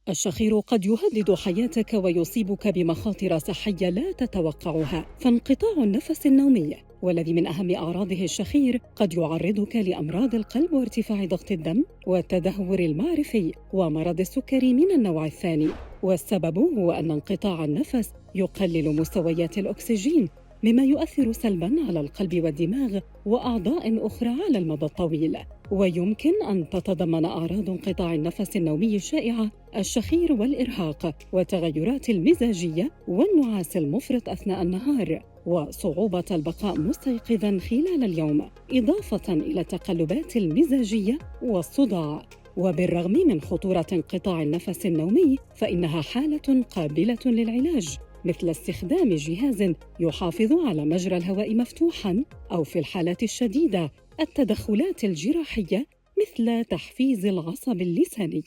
الشخير قد يهدد حياتك ويصيبك بمخاطر صحية لا تتوقعها، فانقطاع النفس النومي والذي من أهم أعراضه الشخير قد يعرضك لأمراض القلب وارتفاع ضغط الدم والتدهور المعرفي ومرض السكري من النوع الثاني. والسبب هو أن انقطاع النفس يقلل مستويات الأكسجين، مما يؤثر سلباً على القلب والدماغ وأعضاء أخرى على المدى الطويل. ويمكن أن تتضمن أعراض انقطاع النفس النومي الشائعة الشخير والإرهاق والتغيرات المزاجية والنعاس المفرط أثناء النهار وصعوبة البقاء مستيقظاً خلال اليوم، إضافة إلى التقلبات المزاجية والصداع. وبالرغم من خطورة انقطاع النفس النومي، فإنها حالة قابلة للعلاج، مثل استخدام جهاز يحافظ على مجرى الهواء مفتوحاً، أو في الحالات الشديدة التدخلات الجراحية مثل تحفيز العصب اللساني.